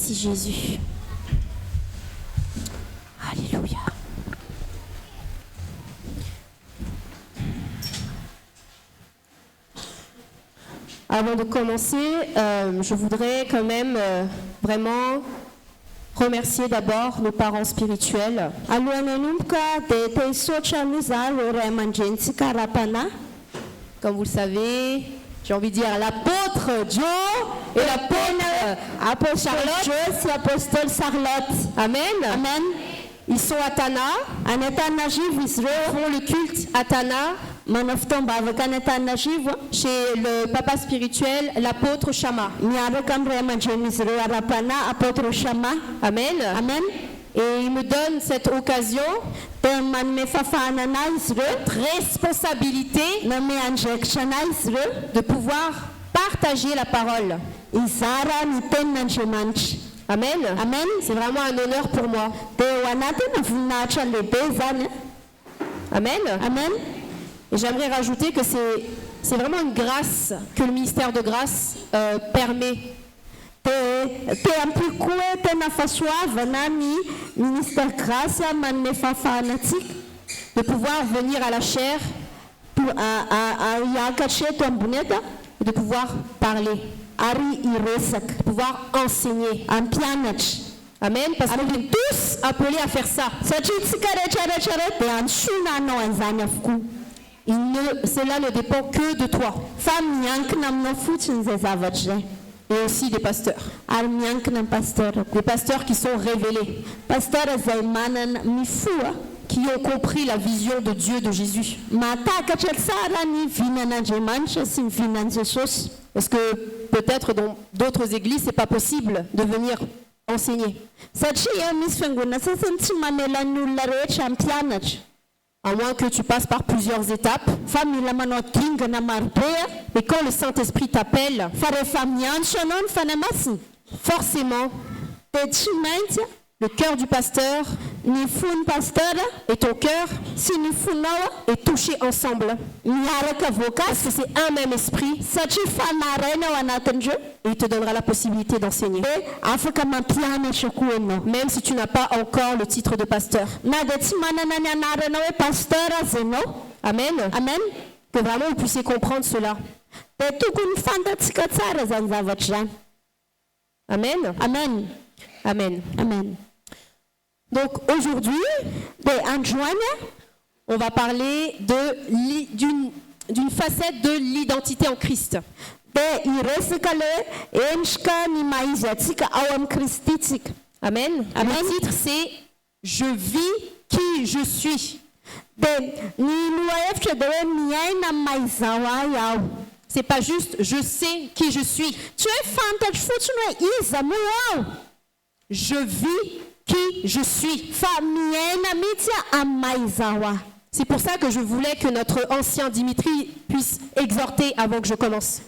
Merci Jésus. Alléluia. Avant de commencer, je voudrais quand même vraiment remercier d'abord nos parents spirituels. Comme vous le savez, j'ai envie de dire l'apôtre Joe et l'apôtre Charlotte. Amen. Amen. Ils sont à Tana. Ils font le culte à Tana. Chez le papa spirituel, l'apôtre Shama. Amen. Amen. Et il me donne cette occasion, cette responsabilité de pouvoir partager la parole. Amen. Amen. C'est vraiment un honneur pour moi. Amen. Amen. Et j'aimerais rajouter que c'est vraiment une grâce que le ministère de grâce permet. De pouvoir venir à la chaire et de pouvoir parler, de pouvoir enseigner. Amen, parce qu'on est tous appelés à faire ça. Cela ne dépend que de toi. Et aussi des pasteurs. Des pasteurs qui sont révélés. Qui ont compris la vision de Dieu, de Jésus. Parce que peut-être dans d'autres églises, ce n'est pas possible de venir enseigner. À moins que tu passes par plusieurs étapes. Et quand le Saint-Esprit t'appelle, forcément, le cœur du pasteur et ton cœur est touché ensemble. Parce que c'est un même esprit. Et il te donnera la possibilité d'enseigner. Même si tu n'as pas encore le titre de pasteur. Amen. Amen. Que vraiment vous puissiez comprendre cela. Amen. Amen. Amen. Amen. Donc aujourd'hui, on va parler d'une facette de l'identité en Christ. Amen. Amen. Le titre c'est « Je vis qui je suis ». C'est pas juste « Je sais qui je suis ». Je vis qui je suis. C'est pour ça que je voulais que notre ancien Dimitri puisse exhorter avant que je commence.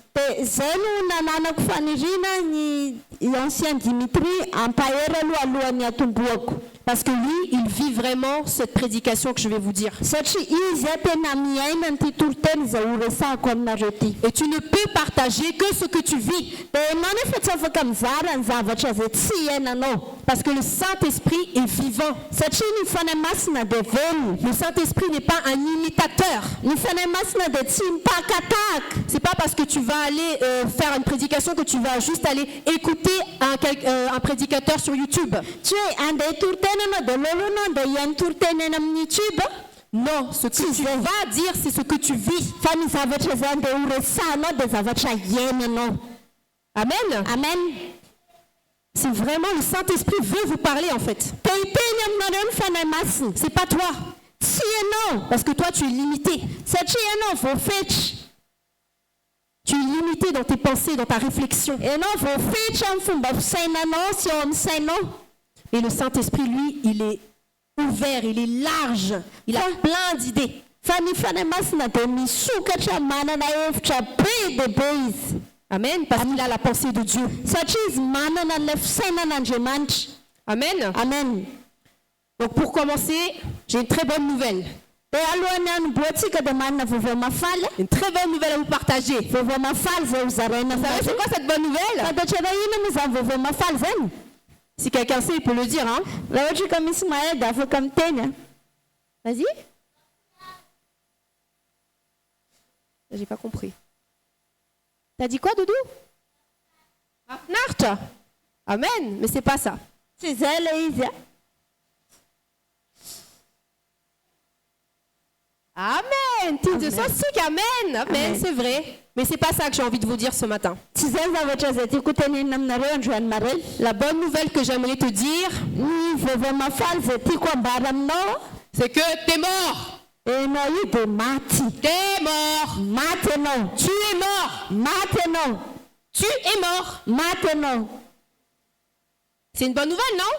Parce que lui, il vit vraiment cette prédication que je vais vous dire. Et tu ne peux partager que ce que tu vis. Parce que le Saint-Esprit est vivant. Le Saint-Esprit n'est pas un imitateur. C'est pas parce que tu vas aller faire une prédication que tu vas juste aller écouter un prédicateur sur YouTube. Non, ce que tu vas dire, c'est ce que tu vis. Amen. Amen. C'est vraiment le Saint-Esprit veut vous parler en fait. C'est pas toi. Parce que toi tu es limité. Tu es limité dans tes pensées, dans ta réflexion. Et le Saint-Esprit, lui, il est ouvert, il est large, il a plein d'idées. Amen, parce qu'il a la pensée de Dieu. Amen. Amen. Donc pour commencer, j'ai une très bonne nouvelle. Une très bonne nouvelle à vous partager. Vous savez c'est quoi cette bonne nouvelle? Si quelqu'un sait, il peut le dire. Hein? Vas-y. J'ai pas compris. T'as dit quoi, Doudou? Nart. Amen. Mais c'est pas ça. Amen. Amen. Amen, c'est vrai. Mais c'est pas ça que j'ai envie de vous dire ce matin. La bonne nouvelle que j'aimerais te dire, c'est que t'es mort. T'es mort. Tu es mort. Tu es mort. C'est une bonne nouvelle, non?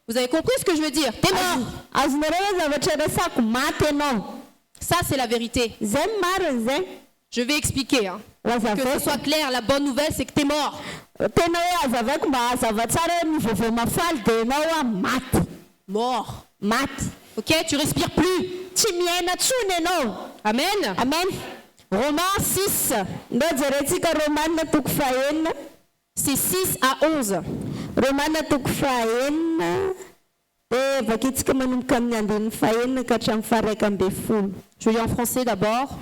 Vous avez compris ce que je veux dire? T'es mort. Ça, c'est la vérité. Je vais expliquer. Hein. Que ce soit clair, la bonne nouvelle, c'est que t'es mort. Mort. Ok, tu respires plus. Amen. Romains 6. C'est 6 à 11. Je lis en français d'abord.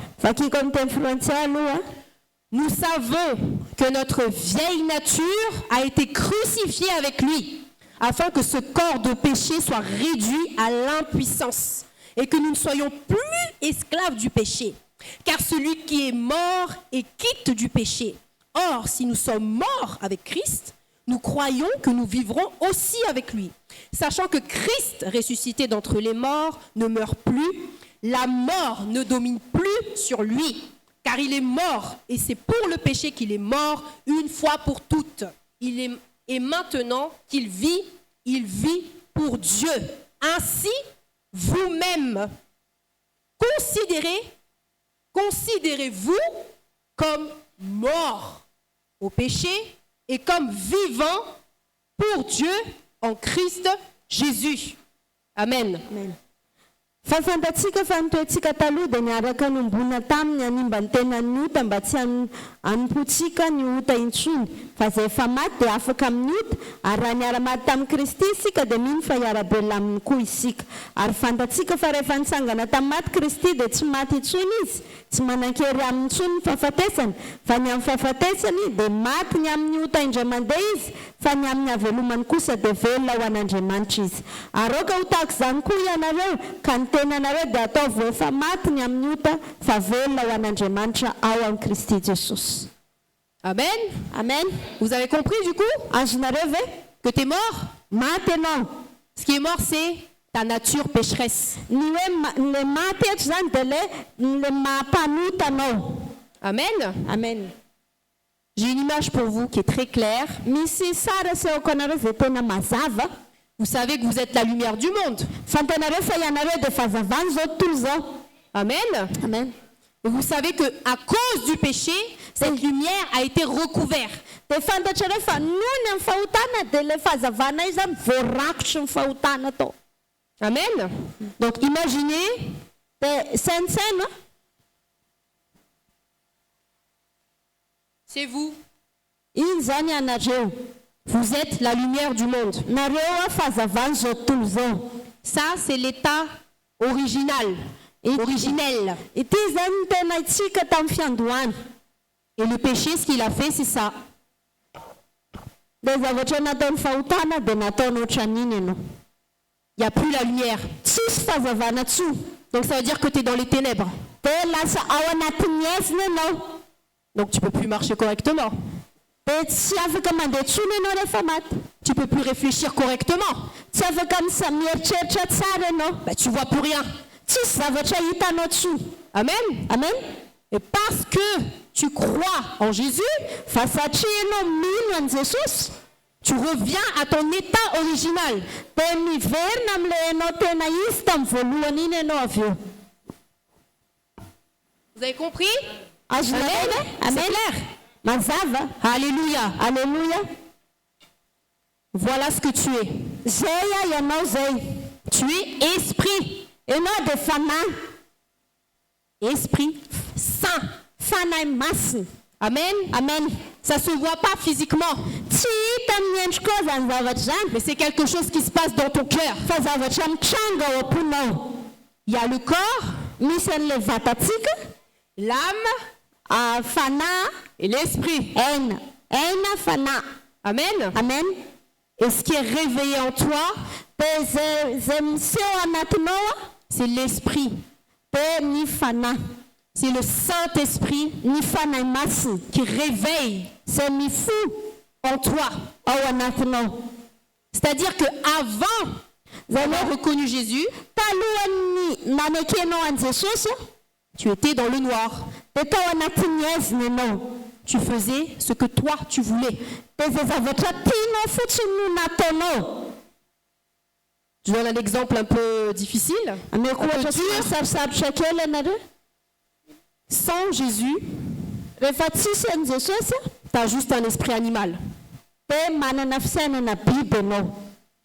Nous savons que notre vieille nature a été crucifiée avec lui, afin que ce corps de péché soit réduit à l'impuissance et que nous ne soyons plus esclaves du péché. Car celui qui est mort est quitte du péché. Or, si nous sommes morts avec Christ, nous croyons que nous vivrons aussi avec lui. Sachant que Christ, ressuscité d'entre les morts, ne meurt plus, la mort ne domine plus sur lui, car il est mort, et c'est pour le péché qu'il est mort une fois pour toutes. Et maintenant qu'il vit, il vit pour Dieu. Ainsi, vous-même, considérez-vous comme mort au péché et comme vivant pour Dieu en Christ Jésus. Amen. Fafantatsika fa nitoetsika taloha dia niaraka nombona taminy hanimba ny tenany ota mba tsy hanompotsika ny ota intsony fa izay efa maty dia afaka amin'ny ota ary raha niara-maty tamin'i Kristy isika dia mino fa hiara-belona aminy koa isika ary fantatsika fa rehefa nitsangana tamin'ny maty Kristy dia tsy maty intsony izy tsy manan-kery amin'ny intsony ny fahafatesany fa ny amin'ny fahafatesany dia maty ny amin'ny ota indray mandeha izy fa ny amin'ny havelomany kosa dia velona ho an'Andriamanitra izy ary aoka ho tahaka izany koa ianareo ka ny tenanareo dia ataovy efa maty ny amin'ny ota fa velona ho an'Andriamanitra ao amin'ny Kristy Jesosy. Amen. Amen. Vous avez compris du coup que tu es mort? Maintenant. Ce qui est mort, c'est ta nature pécheresse. Amen. Amen. J'ai une image pour vous qui est très claire. Vous savez que vous êtes la lumière du monde. Amen. Amen. Et vous savez que à cause du péché, cette lumière a été recouverte. Amen. Donc imaginez, c'est vous. Vous êtes la lumière du monde. Ça, c'est l'état original. Originel. Et le péché, ce qu'il a fait, c'est ça. Il n'y a plus la lumière. Donc ça veut dire que tu es dans les ténèbres. Donc tu ne peux plus marcher correctement. Tu ne peux plus réfléchir correctement. Tu ne vois plus rien. Amen. Amen. Et parce que tu crois en Jésus, tu reviens à ton état original. Vous avez compris? Amen. Amen. Alléluia. Alléluia. Voilà ce que tu es. Tu es esprit. Et non de femme. Esprit saint. Amen. Amen. Ça se voit pas physiquement. endrika zany zavatra zany mais c'est quelque chose qui se passe dans ton cœur. fa zavatra mitranga ao am-ponao. Il y a le corps, Misy an'ilay vatatsika, l'âme fanahy, et l'esprit. aina fanahy. Amen. Amen. Et ce qui est réveillé en toi, Dia zay miseho anatinao c'est l'esprit. dia ny fanahy, C'est le Saint-Esprit ny fanahy masina qui réveille zay mifoha en toi. ao anatinao. C'est-à-dire qu'avant d'avoir reconnu Jésus, Talohan'ny nanekenao an Jesosy tu étais dans le noir. dia tao anatin'ny aizina ianao. Tu faisais ce que toi tu voulais. Dia zay zavatra tianao fotsiny no nataonao. Je donne un exemple un peu difficile. Ameko ohatra sy sarosarotra kely ianareo. Sans Jésus, Rehefa tsisy an Jesosy tu as juste un esprit animal. dia manana fisainana biby ianao.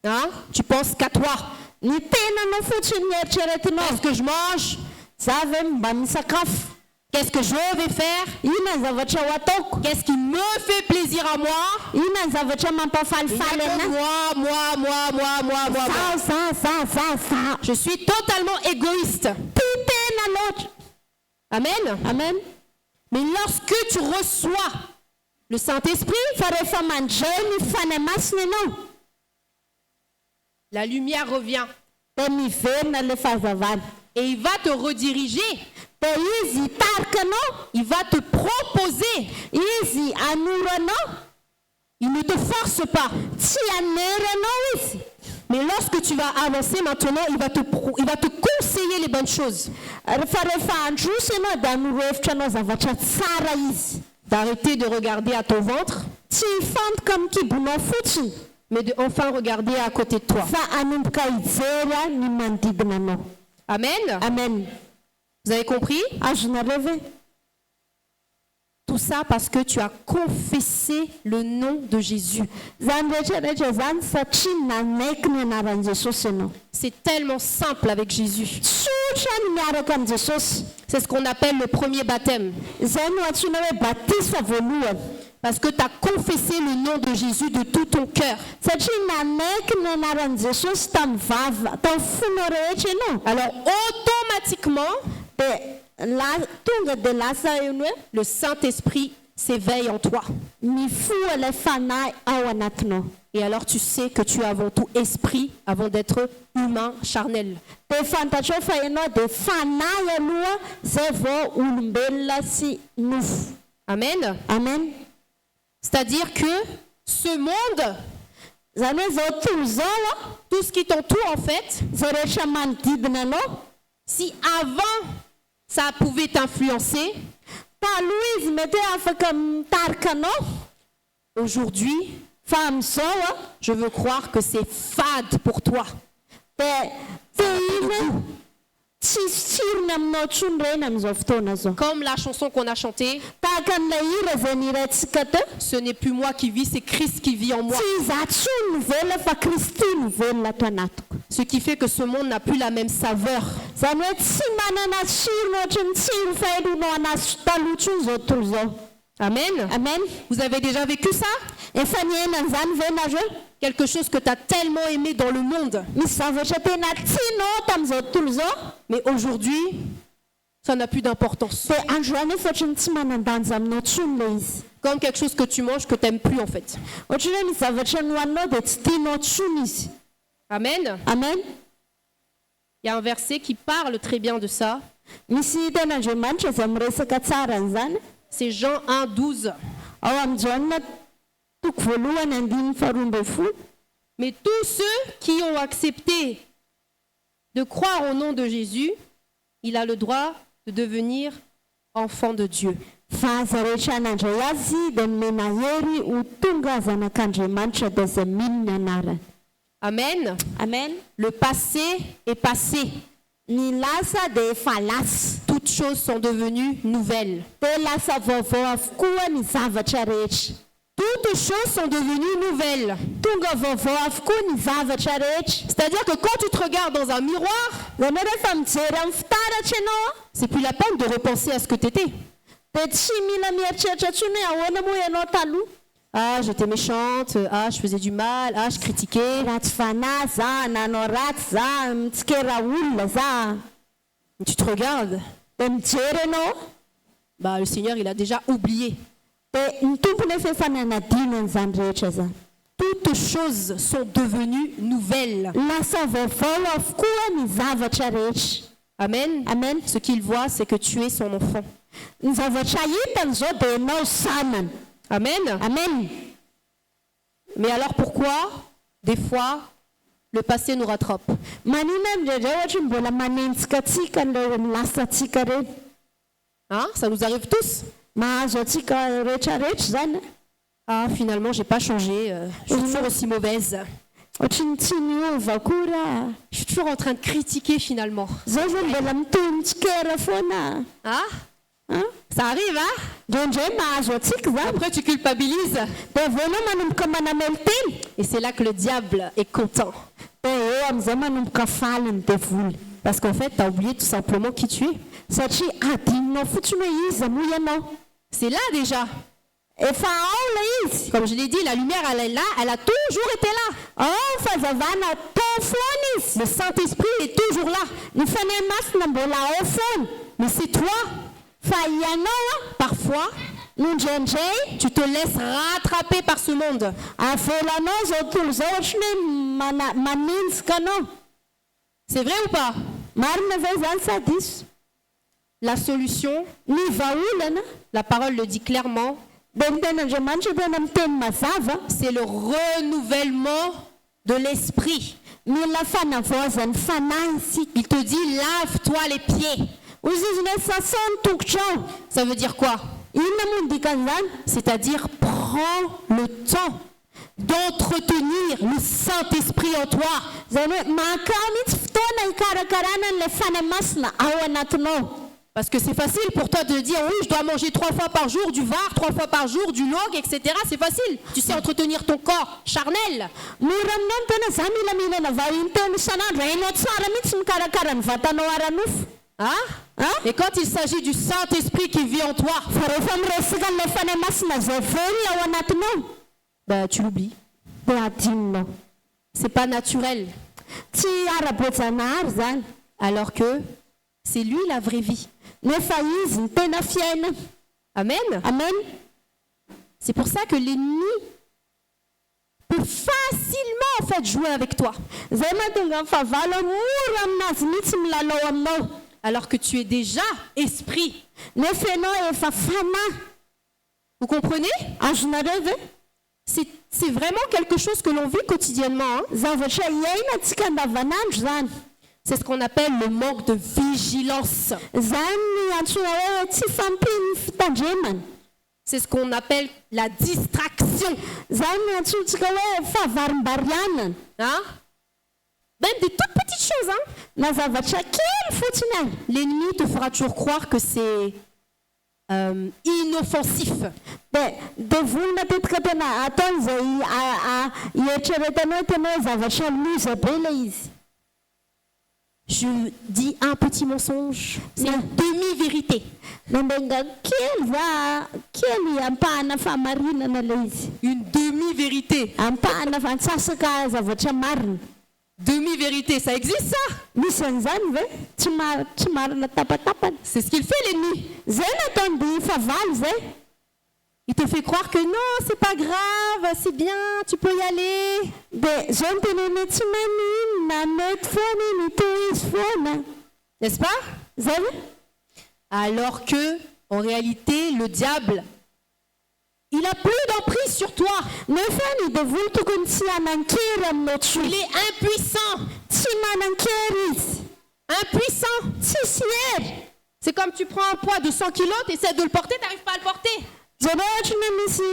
Hein? Tu penses qu'à toi. Ny tenanao fotsiny ny eritreretinao. Qu'est-ce que je mange? Za ve mba misakafo. Qu'est-ce que je vais faire? Inona ny zavatra ho ataoko. Qu'est-ce qui me fait plaisir à moi? Inona ny zavatra mampafalifaly anazy. Moi. Za. Je suis totalement égoïste. Tia tena loatra. Amen. Amen. Mais lorsque tu reçois le Saint-Esprit, Fa rehefa mandray ny fanahy masina ianao la lumière revient dia miverina le fahazavana. et il va te rediriger. Dia izy hitarika anao, Il va te proposer. izy hanoro anao, Il ne te force pas. tsy hanery anao izy. Mais lorsque tu vas avancer maintenant, il va te conseiller les bonnes choses. Fa rehefa androso ianao dia hanoro hevitra anao zavatra tsara izy. D'arrêter de regarder à ton ventre, Tsy hifantoka amin'ny kibonao fotsiny mais de enfin regarder à côté de toi. fa hanomboka hijery ny manodidina anao. Amen. Amen. Vous avez compris? Azonareo ve? Tout ça parce que tu as confessé le nom de Jésus. Zany rehetrarehetra zany satria nanaiky ny anaran'i Jesosy ianao. C'est tellement simple avec Jésus. Tsotra ny miaraka amin'ny Jesosy. C'est ce qu'on appelle le premier baptême. Izay no antsoina hoe batisa voalohany. Parce que tu as confessé le nom de Jésus de tout ton cœur. Satria nanaiky ny anaran'i Jesosy tamin'ny fonao rehetra ianao. Alors automatiquement, Dia tonga dia lasa iny hoe le Saint-Esprit s'éveille en toi. mifoha ilay fanahy ao anatinao. Et alors tu sais que tu es avant tout esprit avant d'être humain, charnel. Dia fantatrao fa ianao dia fanahy aloha zay vao olombelona sy nofo. Amen. Amen. C'est-à-dire que ce monde, Zany hoe zao tontolo zao tout ce qui t'entoure en fait, zay rehetra manodidina anao, si avant ça pouvait t'influencer, taloha izy mety hoe afaka mitarika anao, aujourd'hui, fa amin'izao je veux croire que c'est fade pour toi. dia iny tsisy tsirony aminao tsony reny amin'izao fotoana zao. Comme la chanson qu'on a chantée, Tahaka an'ilay hira zay niraintsika teo, ce n'est plus moi qui vis, c'est Christ qui vit en moi. tsy izaho tsony no velona fa Kristy no velona ato anatiko. Ce qui fait que ce monde n'a plus la même saveur. Zany hoe tsy manana tsirony ohatra ny tsiro faheronao anazy taloha tsony zao tontolo zao. Amen. Amen. Vous avez déjà vécu ça? Efa niainan'izany ve nareo? Quelque chose que tu as tellement aimé dans le monde. Misy zavatra tena tianao tamin'izao tontolo zao, Mais aujourd'hui, ça n'a plus d'importance. dia androany efa ohatrany tsy manan-danja aminao tsony le izy. Comme quelque chose que tu manges que tu n'aimes plus en fait. Ohatrany hoe misy zavatra nohaninao dia tsy tianao tsony izy. Amen. Amen. Il y a un verset qui parle très bien de ça. Misy ten'Andriamanitra zay miresaka tsara an'izany. C'est Jean 1, 12. Ao amin'ny Jaona toko voalohany andininy faharoa ambin'ny folo. Mais tous ceux qui ont accepté de croire au nom de Jésus, il a le droit de devenir enfant de Dieu. Fa aza rehetra nandray azy dia nomena hery ho tonga zanak'Andriamanitra dia zay mino ny anarany. Amen. Amen. Le passé est passé. Ny lasa dia efa lasa. Toutes choses sont devenues nouvelles. Dia lasa vaovao avokoa ny zavatra rehetra. Toutes choses sont devenues nouvelles. Tonga vaovao avokoa ny zavatra rehetra. C'est-à-dire que quand tu te regardes dans un miroir, Zany hoe rehefa mijery amin'ny fitaratra ianao c'est plus la peine de repenser à ce que tu étais. dia tsy mila mieritreritra tsony hoe ahoana moa ianao taloha. Ah, j'étais méchante. Ah, je faisy du mal. Ah, je critiquais. ratsy fanahy za nanao ratsy za mitsikera olona za Tu te regardes. de mijery ianao Bah, le Seigneur, il a déjà oublié. de ny tompony efa efa nanadinany zany rehetra zany Toutes choses sont devenues nouvelles. lasa vaovao avokoa ny zavatra rehetra Amen. amen Ce qu'il voit, c'est que tu es son enfant. ny zavatra hitany zao de ianao zanany Amen. amen Mais alors pourquoi, des fois, le passé nous rattrape? manina indrindray ohatra mbola manenjika atsika nireo milasatsika reny Hein? Ça nous arrive tous. mahazo atsika rehetrarehetra zany Ah, finalement, j'ai pas changé. Je suis toujours aussi mauvaise. ohatrany tsy niova koa Je suis toujours en train de critiquer finalement. zao zao mbola mitonitsikera foana Hein? Hein? Ça arrive, hein? ndraindray mahazo atsika zany Après, tu culpabilises. de voanao manomboka manamelo teny Et c'est là que le diable est content. de eo am'izay manomboka faly ny devoly Parce qu'en fait, tu as oublié tout simplement qui tu es. satria adininao fotsiny hoe iza moa ianao C'est là déjà. efa ao la izy Comme je l'ai dit, la lumière, elle est là. Elle a toujours été là. ao fahazavana tao foana izy Le Saint-Esprit est toujours là. ny fanahy masina mbola ao foana Mais c'est toi, fa ianao parfois, no ndraindray tu te laisses rattraper par ce monde. avelanao zao tontolo zao ohatrany hoe maninjika anao C'est vrai ou pas? marina ve zany sa diso La solution, ny vaolana la parole le dit clairement, de ny ten'andriamanitra tena miteny mazava c'est le renouvellement de l'esprit. mila fanavoazany fanahy isika Il te dit, lave-toi les pieds. ozy izy ny sasao ny tongotrao Ça veut dire quoi? inona moa ny dikan'izany C'est-à-dire, prends le temps d'entretenir le Saint-Esprit en toi. zany hoe makao mihitsy fotoana hikarakarana n'ilay fanahy masina ao anatinao Parce que c'est facile pour toi de dire, oui, je dois manger 3 fois par jour du var, 3 fois par jour du log, etc. C'est facile. Tu sais entretenir ton corps charnel. mora aminao ny tena za mila mihinana vao intelo isan'andro hainao tsara mihitsy mikarakara ny vatanao ara-nofo Hein? Hein? Et quand il s'agit du Saint-Esprit qui vit en toi, fa rehefa miresaka n'ilay fanahy masina zay velona ao anatinao bah, tu l'oublies. de adininao C'est pas naturel. tsy ara-boajanahary zany Alors que c'est lui la vraie vie. nefa izy ny tena fiaina Amen. amen C'est pour ça que l'ennemi peut facilement en fait jouer avec toi. zay mahatonga mifavalo mora aminazy mihitsy milalao aminao Alors que tu es déjà esprit. nefa ianao efa fanahy Vous comprenez? azonareo ve C'est vraiment quelque chose que l'on vit quotidiennement. Hein? zavatra iainantsika andavanandro zany C'est ce qu'on appelle le manque de vigilance. zany ny antsoina hoe tsy fampiny fitandremana C'est ce qu'on appelle la distraction. zany ny antsontsika hoe fahavarim-barianana Hein? Même des toutes petites choses. Hein? na zavatra kely fotsiny any L'ennemi te fera toujours croire que c'est inoffensif. de devoly matetika tena ataony zay ieritreretana hoe tena hoe zavatra loza be le izy Je dis un petit mensonge. C'est une demi-vérité. nandenga kely za kely ampahana fahamarinana le izy Une demi-vérité. ampahana fa antsasaka zavatra marina Demi-vérité, ça existe ça? misy an'izany ve tsy marina tapatapana C'est ce qu'il fait l'ennemi. zay nataony de favaly zay Il te fait croire que non, c'est pas grave, c'est bien, tu peux y aller. de zao ny tenene tsy manina mety foana iny toy izy foana N'est-ce pas? zay ve Alors que, en réalité, le diable, il a plus d'emprise sur toi. nefa ny devoly tokony tsy hanan-kery aminao Il tsoy est impuissant. tsy manan-kery izy Impuissant. tsisy hery C'est comme tu prends un poids de 100 kilos, tu essaies de le porter, tu n'arrives pas à le porter. zany ohatra ny misy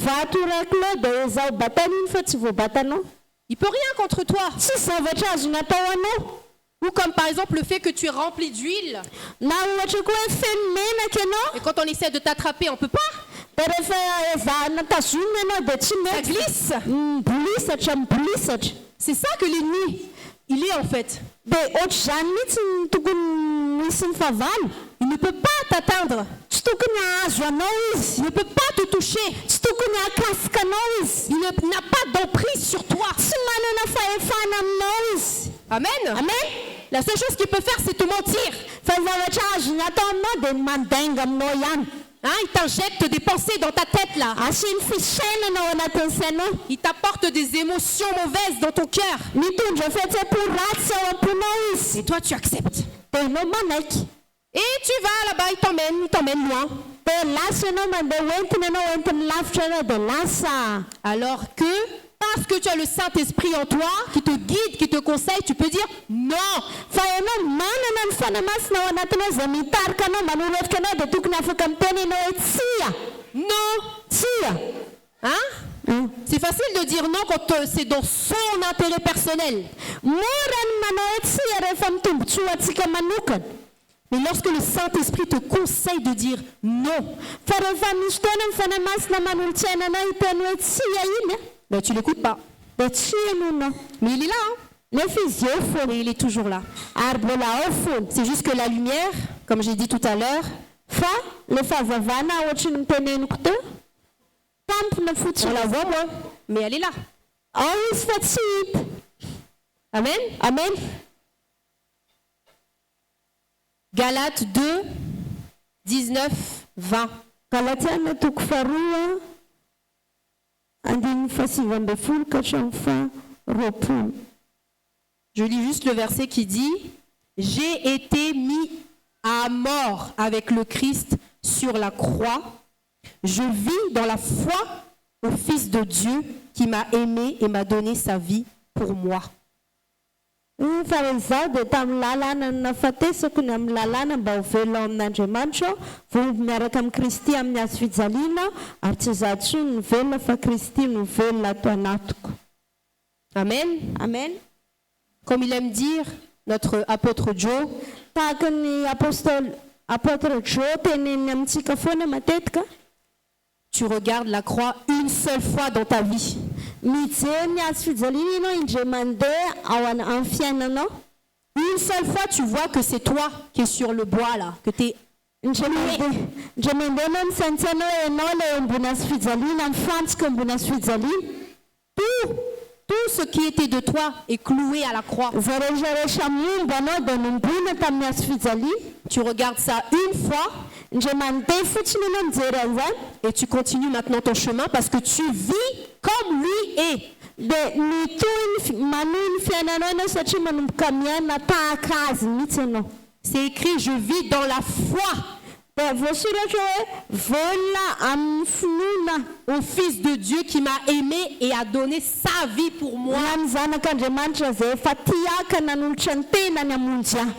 vato rakilo de zao batana iny fa tsy voabatanao Il peut rien contre toi. tsy zavatra azo natao anao Ou comme par exemple le fait que tu es rempli d'huile. na ohatra koa hoe feno menaka ianao Et quand on essaie de t'attraper, on peut pas. de rehefa ezahana tazomina ianao de tsy Ça mety glisse. mibolisatra mibolisatra C'est ça que l'ennemi, il est en fait. de ohatra zany mihitsy ny tokony misy ny favaly Il ne peut pas t'atteindre. tsy tsy tokony hahazo anao izy, Il ne peut pas te toucher. tsy tokony hakasika anao izy, N'a pas d'emprise sur toi. tsy manana fahefana aminao izy. Amen. Amen. La seule chose qu'il peut faire, c'est te mentir. Fa zavatra azony atao aminao dia ny mandainga aminao ihany. Hein, il t'injecte des pensées dans ta tête là. Asiany fisainana ao anatin'ny sainao, Il t'apporte des émotions mauvaises dans ton cœur. mitondra fihetseham-po ratsy ao am-ponao izy, Et toi, tu acceptes. dia ianao manaiky. Et tu vas là-bas, il t'emmène loin. Dia lasa ianao mandeha hoentina ianao, entiny lavitra ianao, dia lasa. Alors que, parce que tu as le Saint-Esprit en toi, qui te guide, qui te conseille, tu peux dire non. Fa ianao manana ny fanamasina ao anatinao izay mitarika anao, manorevika anao, dia tokony afaka miteny ianao hoe tsia, Non. tsia. Hein? C'est facile de dire non quand c'est dans son intérêt personnel. Mora ny manao hoe tsia rehefa mitombotsoa antsika manokana. Mais lorsque le Saint-Esprit te conseille de dire non, Fa rehefa misy fotoana ny fanamasina manolotsaina anao hiteny hoe tsia iny, ben tu l'écoutes pas. dia tsia ianao. Mais il est là, hein? Nefa izy eo foana, Et il est toujours là. ary mbola ao foana. C'est juste que la lumière, comme j'ai dit tout à l'heure, Fa le fahavavana ohatry ny miteneniko teo, tampona on fotsiny. la voit moins, mais elle est là. Ao izy fa tsy hita. Amen. Amen. Galates 2, 19, 20. Galatiana toko faharoa, andininy fahasivy ambin'ny folo ka hatramin'ny faharoapolo. Je lis juste le verset qui dit « J'ai été mis à mort avec le Christ sur la croix. Je vis dans la foi au Fils de Dieu qui m'a aimé et m'a donné sa vie pour moi. » Fa izao dia tamin'ny lalàna no nafatesako ny amin'ny lalàna mba ho velona amin'Andriamanitra, vao miaraka amin'ny Kristy amin'ny hazo fijaliana, ary tsy izaho intsony no velona fa Kristy no velona ato anatiko. Amen. Amen. Comme il aime dire, notre apôtre Joe, Tahaka ny apôtre Jo teneniny amintsika foana matetika, tu regardes la croix une seule fois dans ta vie. mijery ny hazo fijaliana ianao indray mandeha ao amin'ny fiainanao. Une seule fois, tu vois que c'est toi qui es sur le bois là, que tu es... Indray mandeha anao misaintsaina hoe ianao ilay ambony hazo fijaliana, mifantsika ambony hazo fijaliana. Tout ce qui était de toi est cloué à la croix. Zay rehetrarehetra momba anao dia nombona tamin'ny hazo fijaliana. Tu regardes ça une fois Indray mandeha fotsiny ianao mijery an'izany, et tu continues maintenant ton chemin parce que tu vis comme lui est. dia manohy ny fiainanao ianao satria manomboka miaina tahaka azy mihitsy ianao. C'est écrit, je vis dans la foi Dia voasoratra hoe velona amin'ny finoana au Fils de Dieu qui m'a aimé et a donné sa vie pour moi. ho an'ny zanak'Andriamanitra zay efa tiaka nanolotra ny tenany hamonjy ahy.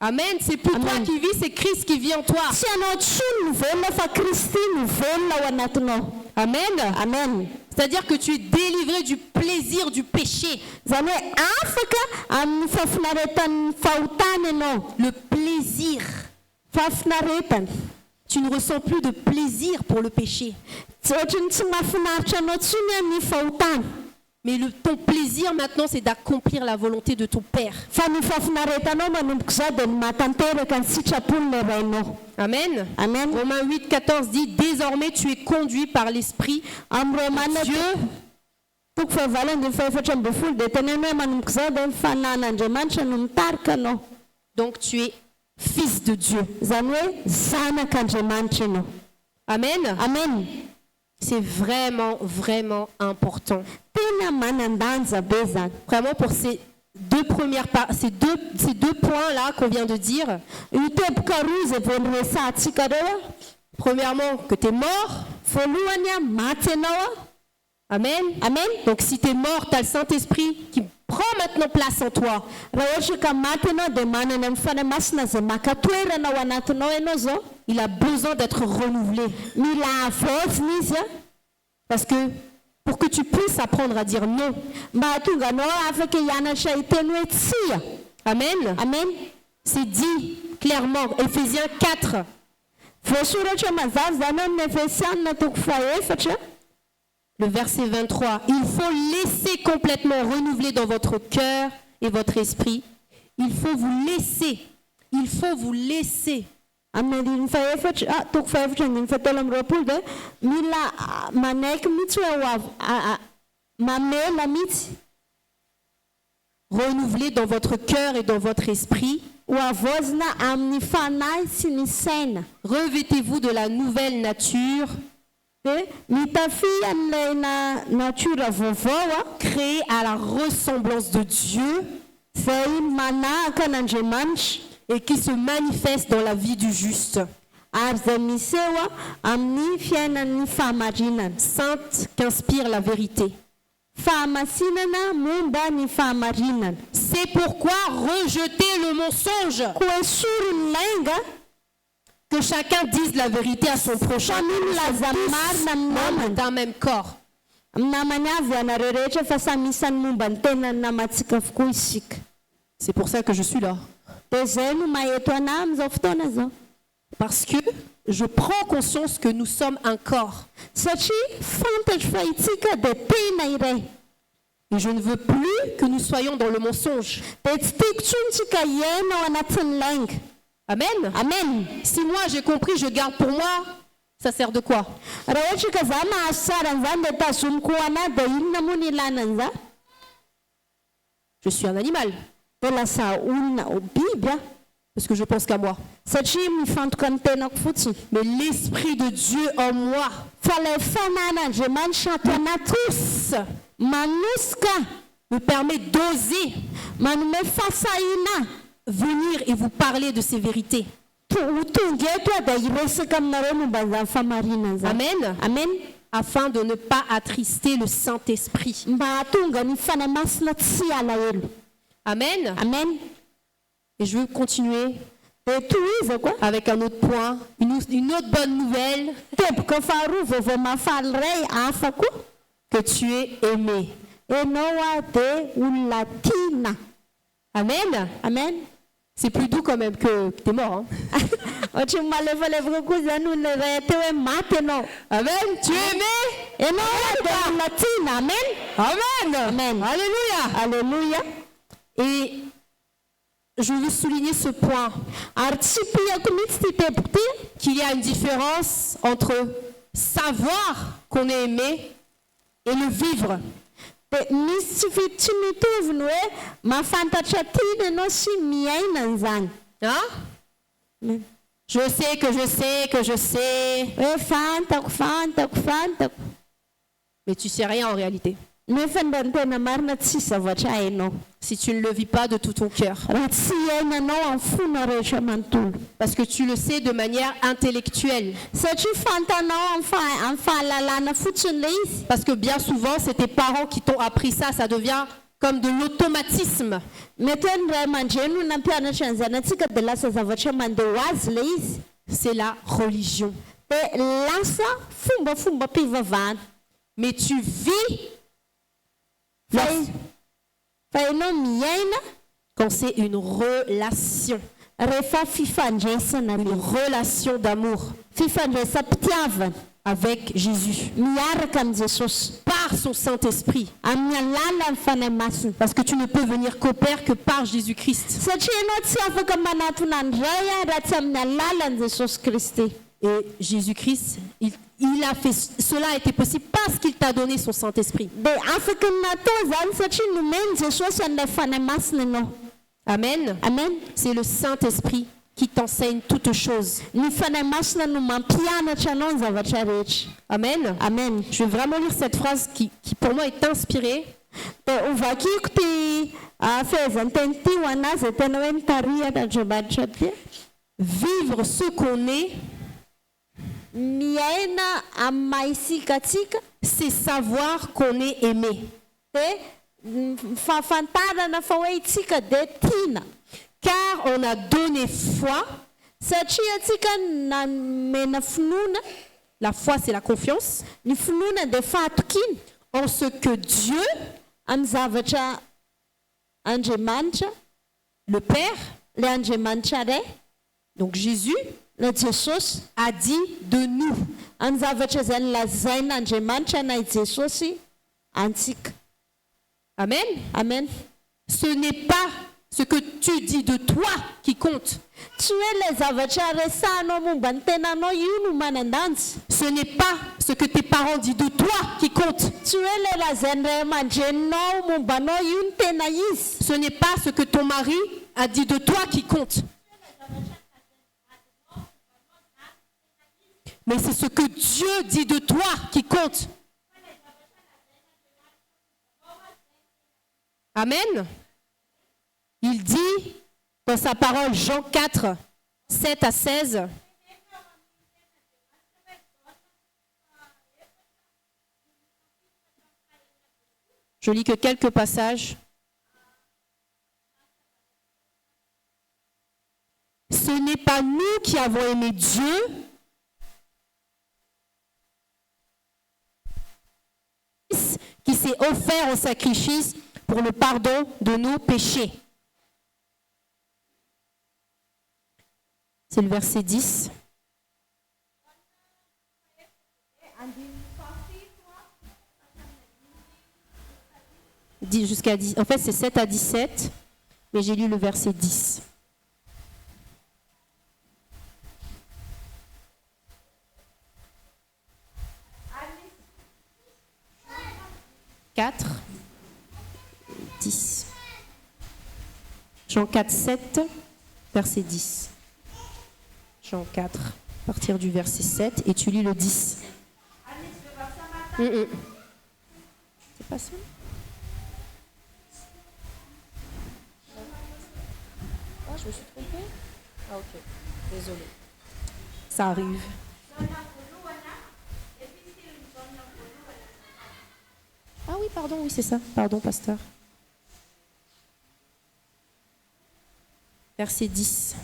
Amen. C'est plus toi Amen. qui vis, c'est Christ qui vit en toi. Tsy ianao intsony no velona fa Kristy no velona ao anatinao. Amen. Amen. C'est-à-dire que tu es délivré du plaisir du péché. Zany hoe afaka amin'ny fahafinaretan'ny fahotana ianao. Le plaisir. Fahafinaretana. Tu ne ressens plus de plaisir pour le péché. Tsy ohatrany tsy mahafinaritra anao intsony ny fahotana. Mais ton plaisir maintenant, c'est d'accomplir la volonté de ton Père. Fa ny fahafinaretanao manomboka izao dia ny mahatanteraka ny sitrapon'ny rainao. Amen. Amen. Romains 8, 14 dit, désormais tu es conduit par l'Esprit. Amin'ny Romana Dieu, toko fahavalo andininy fahaefatra ambin'ny folo dia teneny hoe manomboka izao dia ny fanan'Andriamanitra no mitarika anao. donc tu es fils de Dieu. Zany hoe zanak'Andriamanitra ianao. Amen. Amen. C'est vraiment, vraiment important. Tena manandanja be zany. Vraiment pour ces deux points-là qu'on vient de dire. Io teboka roa izay vao niresahantsika reo a. Premièrement, que tu es mort. Voalohany a maty ianao a. Amen. Amen. Donc si tu es mort, tu as le Saint-Esprit qui prend maintenant place en toi. Raha ohatra ka maty ianao dia manana ny fanamasina izay maka toerana ao anatinao ianao zao. Il a besoin d'être renouvelé. Mila avaozina izy a. Parce que pour que tu puisses apprendre à dire non. Mba hahatonga anao afaka hianatra hiteny hoe tsia. Amen. Amen. C'est dit clairement, Éphésiens 4. Voasoratra mazava zany amin'ny Efesianina toko fahaefatra. Le verset 23, il faut laisser complètement renouveler dans votre cœur et votre esprit. Il faut vous laisser amin'ny andininy faefatra toko faefatra andininy fatelo amby roapolo dia mila manaiky mihitsy hoe mamela mihitsy renouvelez dans votre cœur et dans votre esprit. ho avozina amin'ny fanahy sy ny saina. Revêtez-vous de la nouvelle nature dia mitafy an'ilay natura vaovao créée à la ressemblance de Dieu izay manahaka an'Andriamanitra et qui se manifeste dans la vie du juste. ary izay miseho amin'ny fiainan'ny fahamarinana. Sainte qu'inspire la vérité. Fahamasinana momba ny fahamarinana. C'est pourquoi rejetez le mensonge. Koa esory ny lainga Que chacun dise la vérité à son prochain. milaza marina amin'ny namany. D'un même corps. Amin'ny namany avy ianareo rehetra fa samy isany momba ny tenany namantsika avokoa isika. C'est pour ça que je suis là. Dia izay no maheto anahy amin'izao fotoana zao. Parce que je prends conscience que nous sommes un corps. Satria fantatro fa itsika dia tena iray. Et je ne veux plus que nous soyons dans le mensonge. Dia tsy tiako tsony tsika hiaina ao anatin'ny lainga. Amen. Amen. Si moi j'ai compris, je garde pour moi, ça sert de quoi? Raha ohatra ka za mahazo tsara an'izany dia tazomiko ho anahy dia inona moa ny ilana an'izany? Je suis un animal. Dia lasa olona biby aho. Parce que je pense qu'à moi. Satria mifantoka amin'ny tenako fotsiny. Mais l'Esprit de Dieu en moi Fa ilay fanahin'Andriamanitra ato anaty tous manosika me permet d'oser manome fasahiana venir et vous parler de ces vérités. ho tonga eto dia hiresaka aminareo momba an'izany fahamarinana zany. Amen. Amen. Afin de ne pas attrister le Saint-Esprit. Mba hatonga ny fanahy masina tsy alahelo. Amen. Amen. Et je veux continuer Dia tohiza koa avec un autre point, une autre bonne nouvelle, teboka faharoa vaovao mahafaly ray hafa koa. que tu es aimé. Ianao dia olona tiana. Amen. Amen. C'est plus doux quand même que t'es mort. Hein? Ohatra ny malefalefa kokoa zany olona ray ateo hoe maty ianao. Amen. Tu es aimé. Ianao dia olona tiana. Amen. Amen. Amen. Alléluia. Alléluia. Et je veux souligner ce point, Ary tsy pihako mihitsy ty teboka ty qu'il y a une différence entre savoir qu'on est aimé et le vivre. dia misy tsy mitovy ny hoe mahafantatra tiana ianao sy miaina an'izany. Hein? Amen. Je sais que je sais que je sais, Hoe fantako. mais tu sais rien en réalité. Nefa mba ny tena marina tsy zavatra hainao. Si tu ne le vis pas de tout ton cœur. Raha tsy iainanao amin'ny fona rehetra manontolo. Parce que tu le sais de manière intellectuelle. Satria fantanao amin'ny fahalalana fotsiny le izy. Parce que bien souvent, c'est tes parents qui t'ont appris ça. Ça devient comme de l'automatisme. Mety hoe ny ray aman-dreny no nampianatra ny zanatsika dia lasa zavatra mandeha ho azy le izy. C'est la religion. Dia lasa fomba-pivavahana. Mais tu vis Fa ianao miaina quand c'est une relation. rehefa fifandraisana Une relation d'amour fifandraisam-pitiavana avec Jésus. miaraka amin'ny Jesosy Par son Saint-Esprit. amin'ny alalan'ny fanahy masina. Parce que tu ne peux venir qu'au Père que par Jésus-Christ. Satria ianao tsy afaka manatona andray raha tsy amin'ny alalan'i Jesosy Kristy. Et Jésus-Christ, il a fait cela a été possible parce qu'il t'a donné son Saint-Esprit. Dia afaka natao zany satria nomeny Jesosy an'ilay fanahy masina ianao. Amen. Amen. C'est le Saint-Esprit qui t'enseigne toutes choses. Ny fanahy masina no mampianatra anao ny zavatra rehetra. Amen. Amen. Je vais vraiment lire cette phrase qui pour moi est inspirée. Dia hovakiko ty fehezanteny ty ho anazy zay tena hoe nitarihana Andriamanitra ty. Vivre ce qu'on est, Miaina amin'ny mahisikatsika c'est savoir qu'on est aimé. dia fahafantarana fa hoe itsika dia tiana. Car on a donné foi. Satria atsika namena finoana. La foi, c'est la confiance Ny finoana dia fahatokina en ce que Dieu, amin'ny zavatra Andriamanitra, le Père, le Andriamanitra ray, donc Jésus, le Jesosy, a dit de nous. amin'ny zavatra izay nolazain'Andriamanitra na i Jesosy antsika. Amen. Amen. Ce n'est pas ce que tu dis de toi qui compte. Tsy hoe ilay zavatra resahanao momba ny tenanao io no manan-danja. Ce n'est pas ce que tes parents disent de toi qui compte. Tsy hoe ilay lazain'ny ray aman-dreninao mombanao io no tena izy. Ce n'est pas ce que ton mari a dit de toi qui compte. Mais c'est ce que Dieu dit de toi qui compte. Amen. Il dit dans sa parole, Jean 4, 7 à 16. Je lis que quelques passages. Ce n'est pas nous qui avons aimé Dieu, qui s'est offert au sacrifice pour le pardon de nos péchés. C'est le verset 10. Jusqu'à 10. En fait, c'est 7 à 17, mais j'ai lu le verset 10. « 10. Jean 4, 7, verset 10. Jean 4, à partir du verset 7, et tu lis le 10. C'est pas ça? Ah, je me suis trompée? Ah, ok. Désolée. Ça arrive. Ah oui, pardon, oui, c'est ça. Pardon, pasteur. Verset 10.